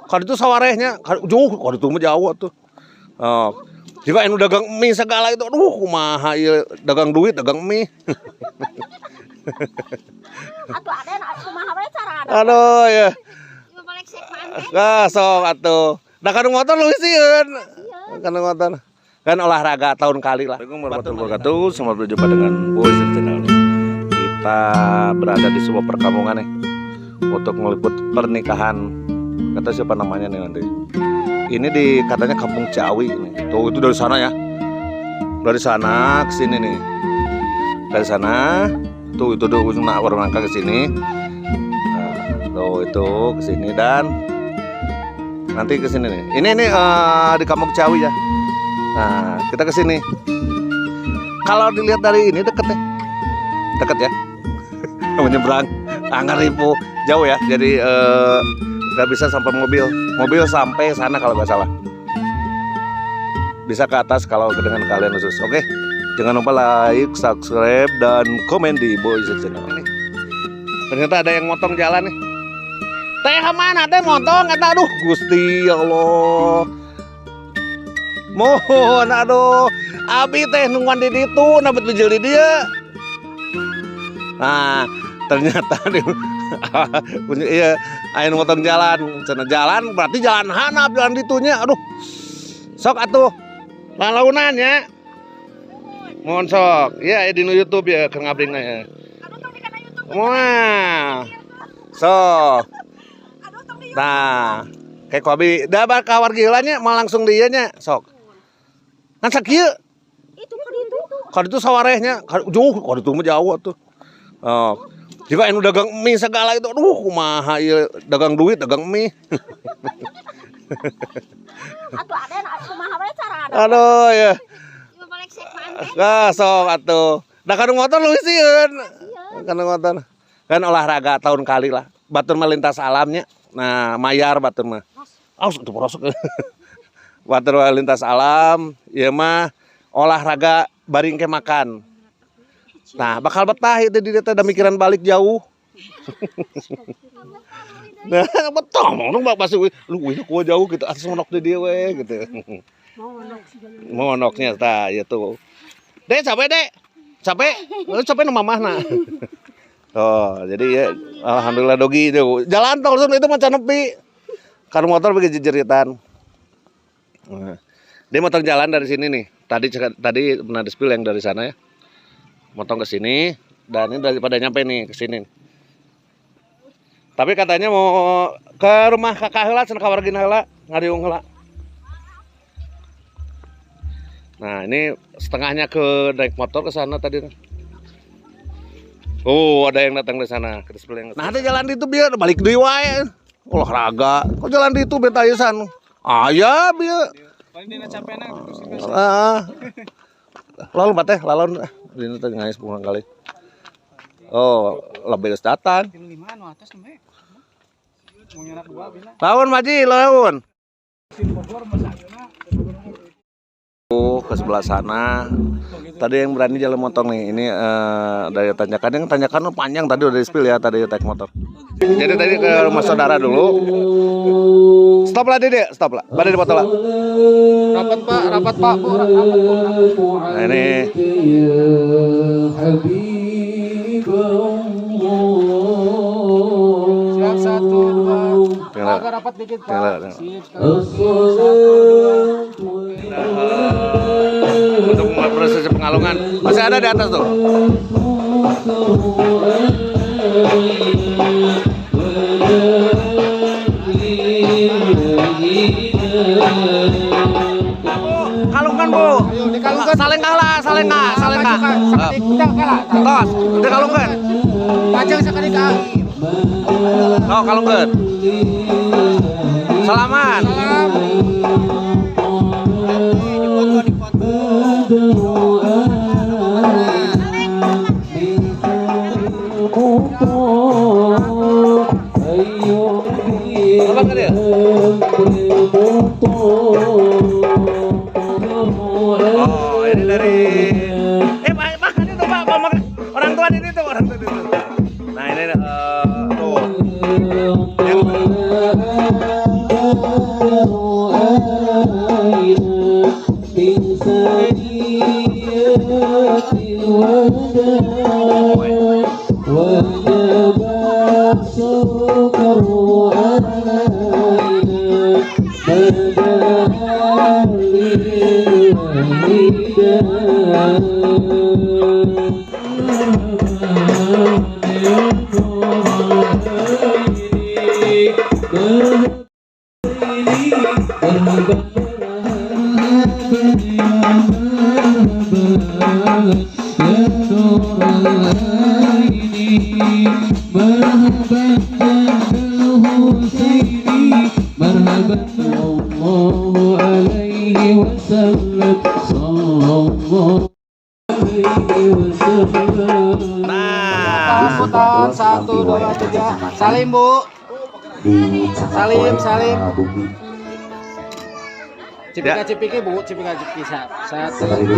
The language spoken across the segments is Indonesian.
Kalau itu sawarehnya, jauh, kalau itu mah jauh tuh. Oh, jika anu dagang mie segala itu, aduh, kumaha ieu dagang duit, dagang mie. Atuh aden kumaha we carana? Aduh ya. Ieu balik sek manteng. Sok atuh. Da kanu motor lu sieun. Kanu motor. Kan olahraga tahun kali lah. Assalamualaikum warahmatullahi wabarakatuh. Selamat berjumpa dengan Boys Channel. Kita berada di sebuah perkampungan nih untuk meliput pernikahan. Kata siapa namanya nih nanti? Ini di katanya Kampung Ciawi ini. Tuh itu dari sana ya. Dari sana ke sini nih. Dari sana tuh itu tuh ujungnya warnangka ke sini. Nah, tuh itu ke sini dan nanti ke sini nih. Ini di Kampung Ciawi ya. Nah, kita ke sini. Kalau dilihat dari ini deket nih. Deket ya. Menyeberang Angaripu jauh ya. Jadi nggak bisa sampai mobil sampai sana kalau nggak salah, bisa ke atas kalau dengan kalian khusus. Oke, jangan lupa like, subscribe, dan komen di Boys Channel ini. Ternyata ada yang motong jalan nih. Teh mana teh motong? Kata aduh Gusti ya Allah, mohon aduh abi teh nungguan di ditu nabet bijil di dia. Nah ternyata punya iya ayo motong jalan, cina jalan berarti jalan hanap, jalan ditunya. Aduh sok atuh lalaunan ya, mohon sok ya di YouTube ya ke ngabringna ya. Wah sok nah kayak kobi dah bakal wargilanya mau langsung dia nya sok kan sakieu Itu kalau itu sawarehnya jauh, kalau itu mah jauh tuh. Oh, jika anu dagang mie segala itu, aduh, kumaha ieu dagang duit, dagang mie. atuh aden kumaha we carana? Aduh ya. Ieu balik sek manteng. Sok atuh. Da kanu motor lu sieun. Kanu motor. Kan olahraga tahun kali lah. Batur mah lintas alamnya. Nah, mayar batur mah. Aus itu prosok. Batur mah lintas alam, ieu mah olahraga baring ke makan. Nah, bakal betah itu di ada mikiran balik jauh. Nah, betah dong pasti lu gua jauh gitu, atas monok di dia we gitu. Monoknya tah ya tuh. Dek, capek, Dek. Capek? Lu capek nama mamahna. Oh, jadi ya alhamdulillah dogi itu. Jalan tol itu macan nepi. Kan motor begitu jeritan. Nah, dia motong jalan dari sini nih. Tadi pernah di-spill yang dari sana ya. Motong ke sini dan ini daripada nyampe nih ke sini. Tapi katanya mau ke rumah kakak heula cenah ka wargina heula, ngariung heula. Nah, ini setengahnya ke naik motor ke sana tadi. Oh, ada yang datang dari sana ke display yang. Nah, ada jalan di itu biar balik deui wae. Olahraga. Kok jalan di itu betayesan. Aya bieu. Paling dina capena gitu sih. Lalu teh lalon ini teh ngais pulang kali. Oh, lebih geus datang. 5 anu atas nembe. Mau nyerak 2 bina. Lawan Maji, lawan. Ke sebelah sana. Tadi yang berani jalan motong nih. Ini dari tanjakan yang tanjakan panjang tadi udah di-spill ya tadi naik motor. Jadi tadi ke rumah saudara dulu. Stop lah Dede, stop lah. Balik di foto lah. Rapat Pak, Bu, rapat. Nah ini. Siap 1 2. Agak rapat dikit Pak. Untuk memulai proses pengalungan masih ada di atas tuh. Kalungkan Bu. Ayo dikalungkan. Saling kalah. Tos, dikalungkan. Pajang sakali ka. Oh, kalungkan. Salaman. Salam. Abang kan dia? Oh, ini dari Pak, ini tuh Pak, orang tua ini tuh, Nah, ini tuh. Yang Sambutan 1, 2, 3. Salim Bu. Salim. Cipika-cipiki Bu, cipika-cipiki. 1, 2.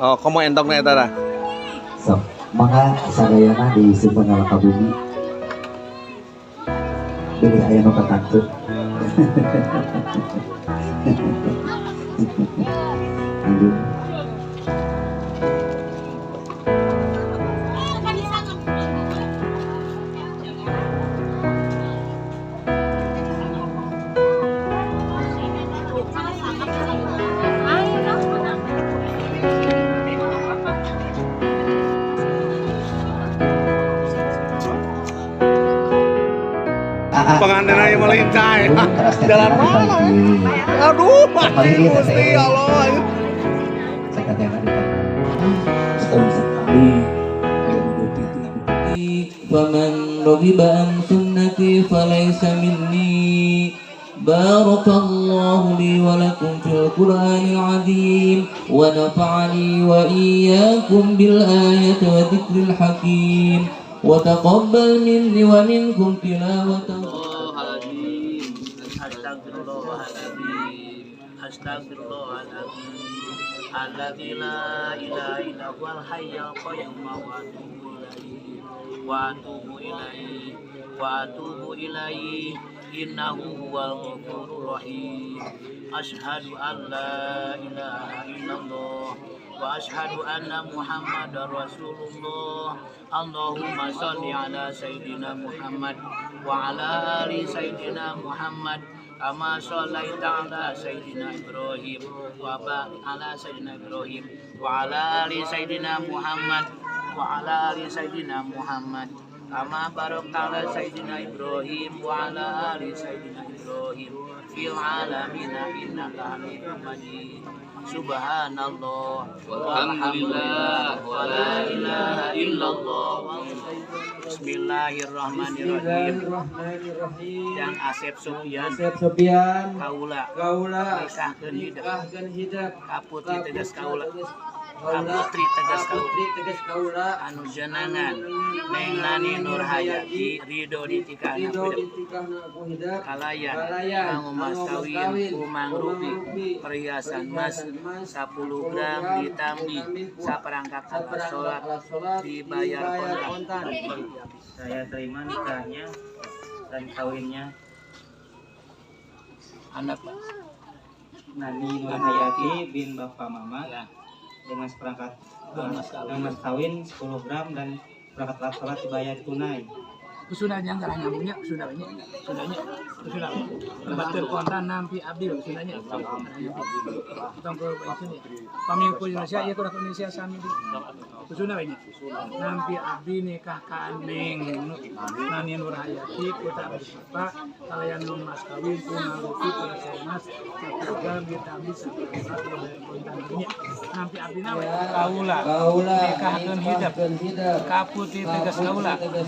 Oh, komo entongnya eta tah. Sok, mangga sadayana di Sumber Ngalakabumi. Deui aya nu katantun. Lanjut. Pengantin aja melincah. Jalan mana? Aduh, mati Gusti Allah. فمن رغب عن سنتي فليس مني بارك الله لي ولكم في القرآن العظيم ونفعني وإياكم بالآية وذكر الحكيم وتقبل مني ومنكم تلاوة Astagfirullahaladzim Alladzi la ilaha illa huwal hayyul qayyum wa atubu ilaihi innahu huwal ghafurur rahim. Asyhadu an la ilaha illallah wa asyhadu anna Muhammadar Rasulullah. Allahumma shalli ala sayyidina Muhammad wa ala ali sayyidina Muhammad kama shallaita ala sayyidina Ibrahim wa barik ala sayyidina Ibrahim wa ala ali sayyidina Muhammad wa ala ali sayyidina Muhammad kama barakta ala sayyidina Ibrahim wa ala ali sayyidina Ibrahim fil alamin innaka Hamidum Majid. Subhanallah walhamdulillah wa la ilaha illallah. Bismillahirrahmanirrahim. Dan Asep Sofian kaula nikahkeun hideuk kaputri tegas kaula anu jenengan Neng Nani Nurhayati Ridho ditikahna kalayan kanggo mas kawin umang rupi perhiasan emas 10 gram ditambi saperangkat alat sholat dibayar kontan. Saya terima nikahnya dan kawinnya Anak Nani Nurhayati bin Bapak Mama dengan seperangkat mas kawin 10 gram dan perangkat alat sholat dibayar tunai. Kesunahnya nggak nyambungnya kesunahnya batur kontan nampi abdi kesunahnya tong ke sini pamingku Indonesia ya kurang Indonesia sami di kesunahnya nampi abdi nikah ka Neng Nani Nurhayati kita bersumpah kalian mas kawin punang rupi mas program ditambi kontannya nampi abdi kaula nikahkeun hidup kaputi tegas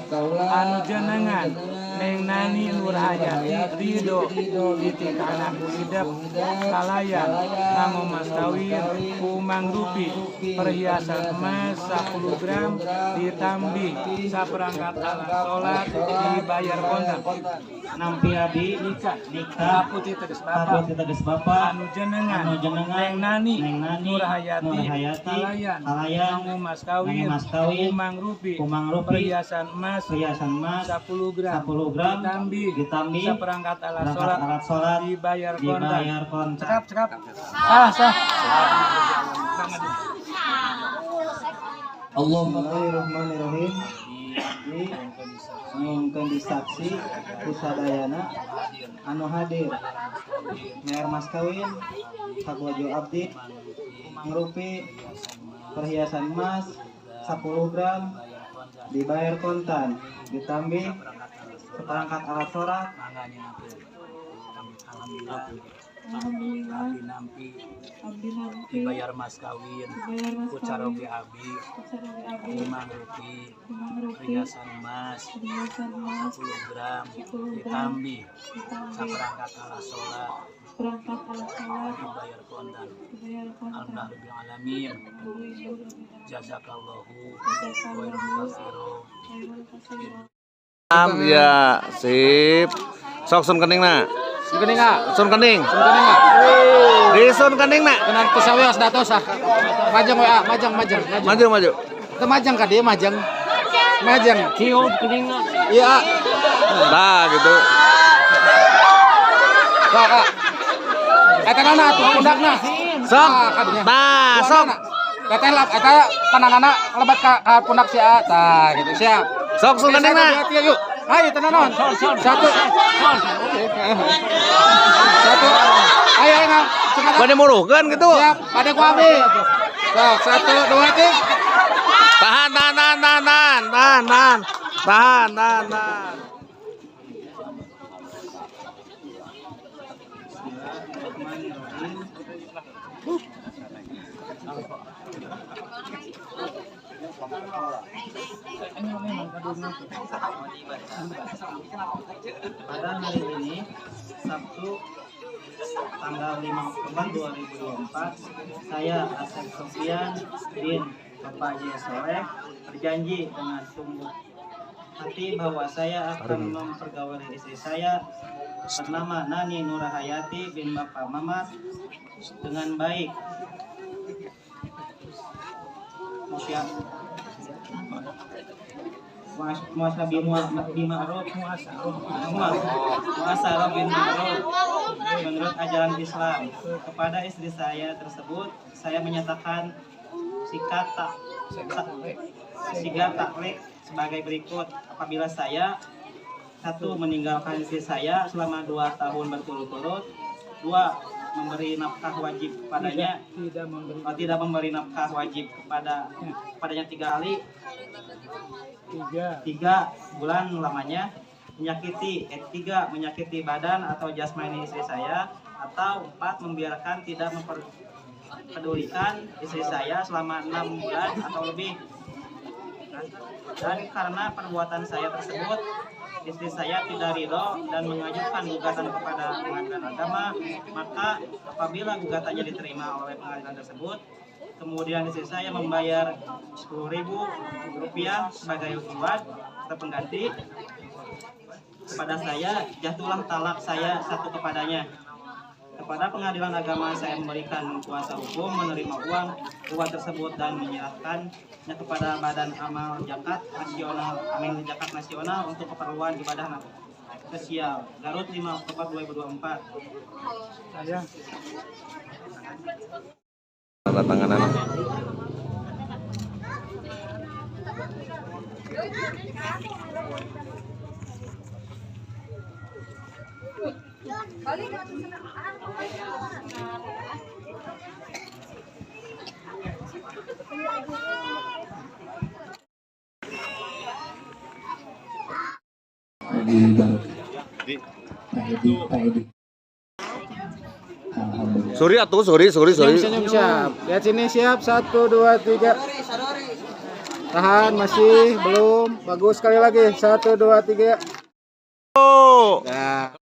kaula anu jenengan Neng Nani Nurhayati Ridho ditikahna ku hidup kalayan kanggo mas kawin umang rupi perhiasan emas 10 gram ditambi saperangkat alat sholat dibayar kontan Nampi abdi nikah kaputi tegas bapak anu jenengan Neng Nani Nurhayati kalayan kanggo mas kawin umang rupi perhiasan emas 10 gram ditambi saperangkat alat sholat dibayar kontan. Cekap. Sah. Allahumma abdi ngumumkeun disaksi kusadayana anu hadir meer mas kawin sabojo abdi ngrupi perhiasan emas 10 gram dibayar kontan ditambih seperangkat alat sholat. Alhamdulillah abdi nampi dibayar mas kawin ku caroge abi 5 rupi perhiasan emas 10 gram ditambih saperangkat alat sholat dibayar kontan. Alhamdulillah alamin. Jazakallahu khairan katsira. Ya, sip. Sok sun kening na. Kening ah. Sun kening. Kening ah. Di sun kening na. Kenan tusawios datos ah. Majang we ah, majang. Maju. Teu majang ka dieu majang. Majang. Cium kening ah. Iya. Nah, gitu. Kak. Eta nana tuh pundakna. Sok. Nah, sok. Teteh lap eta pananganna lebat ka pundak si A. Tah gitu siap. Sok sun kening na. Yuk. Ayo tenanon. Satu. Ayo enggak. Bade muruhkeun gitu. Siap, pada ku abi. Sok 1 2 3. Tahan. Pada hari ini Sabtu tanggal 5 Oktober 2024 saya Asep Sofian bin Bapak J. Soleh berjanji dengan sungguh hati bahwa saya akan mempergauli istri saya bernama Nani Nurahayati bin Bapak Mamat dengan baik. Muasa bima'ruf menurut ajaran Islam. Kepada istri saya tersebut saya menyatakan sigat taklek sebagai berikut. Apabila saya 1. meninggalkan istri saya selama 2 tahun berturut-turut, 2. memberi nafkah wajib kepadanya, tidak memberi nafkah wajib kepadanya 3 kali, 3 bulan lamanya, 3 menyakiti badan atau jasmani istri saya, atau 4 membiarkan tidak memperdulikan istri saya selama 6 bulan atau lebih. Dan karena perbuatan saya tersebut, istri saya tidak ridho dan mengajukan gugatan kepada pengadilan agama, maka apabila gugatannya diterima oleh pengadilan tersebut, kemudian istri saya membayar Rp10.000 sebagai iwad atau pengganti kepada saya, jatuhlah talak saya 1 kepadanya. Kepada pengadilan agama saya memberikan kuasa hukum menerima uang tersebut dan menyerahkannya kepada Badan Amal Zakat Nasional untuk keperluan ibadah sosial. Garut 5 Oktober 2024. Saya Tanda tanganan. Sorry. Senyum siap. Lihat sini siap. 1 2 3. Tahan masih belum. Bagus sekali lagi. 1 2 3. Oh. Nah.